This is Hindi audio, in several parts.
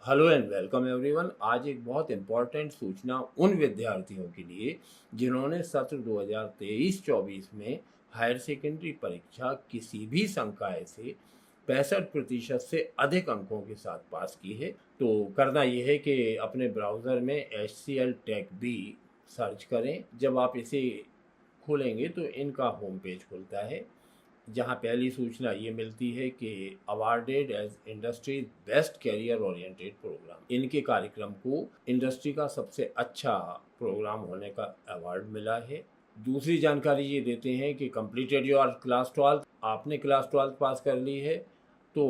Hello and welcome everyone. आज एक बहुत इम्पॉर्टेंट सूचना उन विद्यार्थियों के लिए जिन्होंने सत्र 2023-24 में हायर सेकेंडरी परीक्षा किसी भी संकाय से 65% से अधिक अंकों के साथ पास की है। तो करना यह है कि अपने ब्राउज़र में HCL टेक बी सर्च करें। जब आप इसे खोलेंगे तो इनका होम पेज खुलता है, जहां पहली सूचना ये मिलती है कि awarded as industry best career oriented programme. इनके कार्यक्रम को इंडस्ट्री का सबसे अच्छा प्रोग्राम होने का अवार्ड मिला है। दूसरी जानकारी ये देते हैं कि कंप्लीटेड योर क्लास 12, आपने क्लास 12 पास कर ली है तो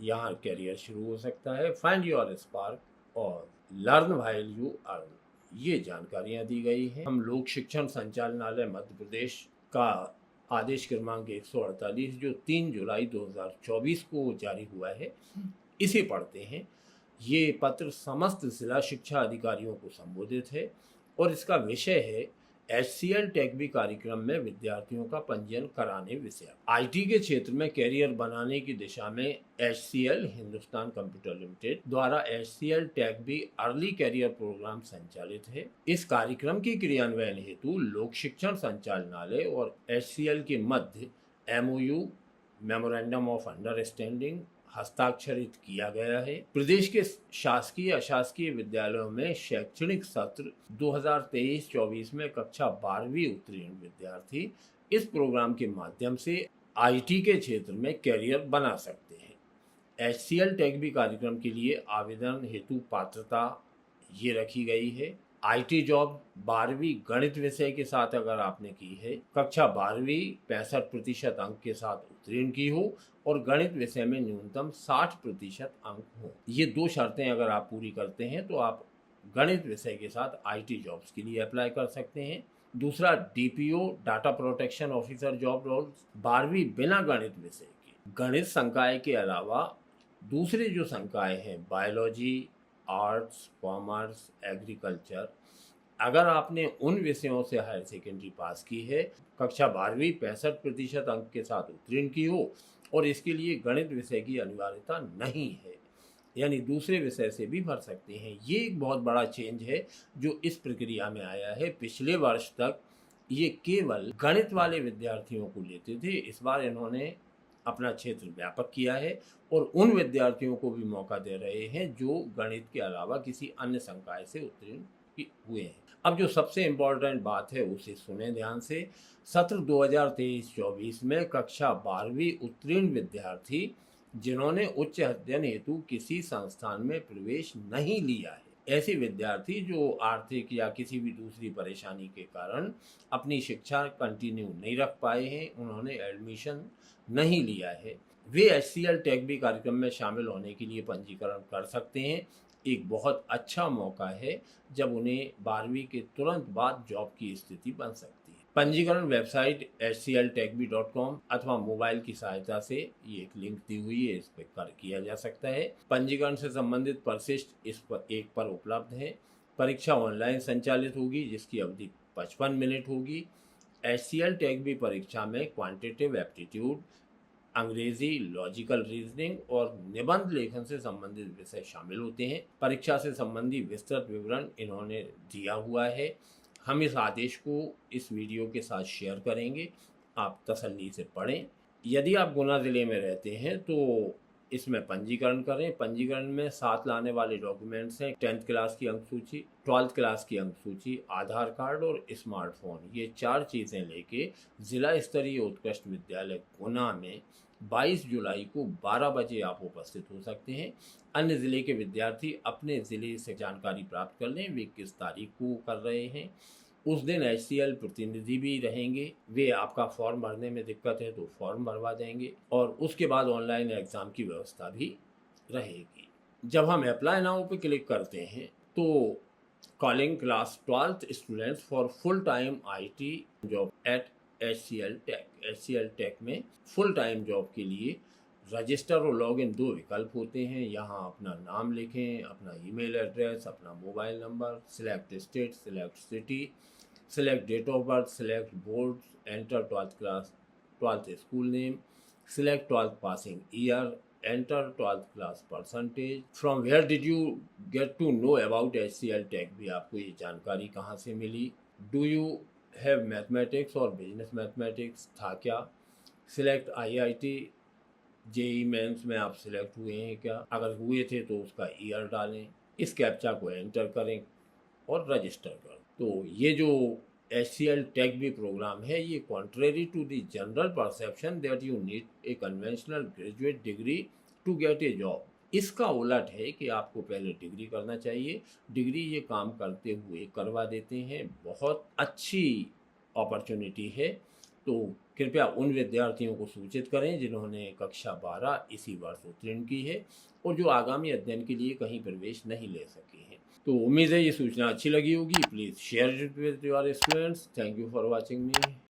यहाँ कैरियर शुरू हो सकता है। फाइंड योर स्पार्क और लर्न व्हाइल यू अर्न, ये जानकारियाँ दी गई हैं। हम लोक शिक्षण संचालनालय मध्य प्रदेश का आदेश क्रमांक 148 जो 3 जुलाई 2024 को जारी हुआ है, इसे पढ़ते हैं। ये पत्र समस्त जिला शिक्षा अधिकारियों को संबोधित है और इसका विषय है HCL टेक बी कार्यक्रम में विद्यार्थियों का पंजीयन कराने विषय। IT के क्षेत्र में कैरियर बनाने की दिशा में HCL हिंदुस्तान कंप्यूटर लिमिटेड द्वारा HCL tech bee early career programme संचालित है। इस कार्यक्रम के क्रियान्वयन हेतु लोक शिक्षण संचालनालय और HCL के मध्य MOU मेमोरेंडम ऑफ अंडरस्टैंडिंग हस्ताक्षरित किया गया है। प्रदेश के शासकीय अशासकीय विद्यालयों में शैक्षणिक सत्र 2023-24 में कक्षा 12वीं उत्तीर्ण विद्यार्थी इस प्रोग्राम के माध्यम से IT के क्षेत्र में कैरियर बना सकते हैं। HCL टेक बी कार्यक्रम के लिए आवेदन हेतु पात्रता ये रखी गई है। IT जॉब 12वीं गणित विषय के साथ अगर आपने की है, कक्षा 12वीं 65% अंक के साथ उत्तीर्ण की हो और गणित विषय में न्यूनतम 60% अंक हो। ये दो शर्तें अगर आप पूरी करते हैं तो आप गणित विषय के साथ IT जॉब्स के लिए अप्लाई कर सकते हैं। दूसरा, DPO data protection officer job roles 12वीं बिना गणित विषय के। गणित संकाय के अलावा दूसरे जो संकाय हैं बायोलॉजी, आर्ट्स, कॉमर्स, एग्रीकल्चर, अगर आपने उन विषयों से हायर सेकेंडरी पास की है, कक्षा 12वीं 65% अंक के साथ उत्तीर्ण की हो और इसके लिए गणित विषय की अनिवार्यता नहीं है, यानी दूसरे विषय से भी भर सकते हैं। ये एक बहुत बड़ा चेंज है जो इस प्रक्रिया में आया है। पिछले वर्ष तक ये केवल गणित वाले विद्यार्थियों को लेते थे, इस बार इन्होंने अपना क्षेत्र व्यापक किया है और उन विद्यार्थियों को भी मौका दे रहे हैं जो गणित के अलावा किसी अन्य संकाय से उत्तीर्ण हुए हैं। अब जो सबसे इम्पोर्टेंट बात है उसे सुने ध्यान से। सत्र 2023-24 में कक्षा 12वीं उत्तीर्ण विद्यार्थी जिन्होंने उच्च अध्ययन हेतु किसी संस्थान में प्रवेश नहीं लिया है, ऐसे विद्यार्थी जो आर्थिक या किसी भी दूसरी परेशानी के कारण अपनी शिक्षा कंटिन्यू नहीं रख पाए हैं, उन्होंने एडमिशन नहीं लिया है, वे HCL टेक बी कार्यक्रम में शामिल होने के लिए पंजीकरण कर सकते हैं। एक बहुत अच्छा मौका है जब उन्हें 12वीं के तुरंत बाद जॉब की स्थिति बन सकती है। पंजीकरण वेबसाइट HCLTechBee.com अथवा मोबाइल की सहायता से, ये एक लिंक दी हुई है, इस पर कर किया जा सकता है। पंजीकरण से संबंधित परिशिष्ट इस पर एक पर उपलब्ध है। परीक्षा ऑनलाइन संचालित होगी जिसकी अवधि 55 मिनट होगी। HCL टेक बी परीक्षा में क्वांटिटेटिव एप्टीट्यूड, अंग्रेजी, लॉजिकल रीजनिंग और निबंध लेखन से संबंधित विषय शामिल होते हैं। परीक्षा से संबंधी विस्तृत विवरण इन्होंने दिया हुआ है। हम इस आदेश को इस वीडियो के साथ शेयर करेंगे, आप तसल्ली से पढ़ें। यदि आप गुना ज़िले में रहते हैं तो इसमें पंजीकरण करें। पंजीकरण में साथ लाने वाले डॉक्यूमेंट्स हैं 10th क्लास की अंक सूची, 12th क्लास की अंक सूची, आधार कार्ड और स्मार्टफोन। ये 4 चीज़ें लेके जिला स्तरीय उत्कृष्ट विद्यालय गुना में 22 जुलाई को 12 बजे आप उपस्थित हो सकते हैं। अन्य ज़िले के विद्यार्थी अपने ज़िले से जानकारी प्राप्त कर लें वे किस तारीख को कर रहे हैं। उस दिन HCL प्रतिनिधि भी रहेंगे, वे आपका फॉर्म भरने में दिक्कत है तो फॉर्म भरवा देंगे और उसके बाद ऑनलाइन एग्ज़ाम की व्यवस्था भी रहेगी। जब हम अप्लाई नाउ पे क्लिक करते हैं तो calling class 12th students for full time IT job at HCL tech में फुल टाइम जॉब के लिए रजिस्टर और लॉगिन 2 विकल्प होते हैं। यहाँ अपना नाम लिखें, अपना ईमेल एड्रेस, अपना mobile number, select state, select city, select date of birth, select board, enter 12th class, 12th school name, select 12th passing year, enter 12th class percentage. From where did you get to know about HCL Tech? भी आपको ये जानकारी कहाँ से मिली? Do you have mathematics और business mathematics था क्या? Select IIT जेई मेंस में आप सिलेक्ट हुए हैं क्या? अगर हुए थे तो उसका ईयर डालें, इस कैप्चा को एंटर करें और रजिस्टर कर। तो ये जो HCL टेक भी प्रोग्राम है, ये contrary to the general perception that you need a conventional graduate degree to get a job, इसका उलट है कि आपको पहले डिग्री करना चाहिए। डिग्री ये काम करते हुए करवा देते हैं, बहुत अच्छी अपॉर्चुनिटी है। तो कृपया उन विद्यार्थियों को सूचित करें जिन्होंने कक्षा 12 इसी वर्ष उत्तीर्ण की है और जो आगामी अध्ययन के लिए कहीं प्रवेश नहीं ले सके हैं। तो उम्मीद है ये सूचना अच्छी लगी होगी। Please share it with your students. Thank you for watching me.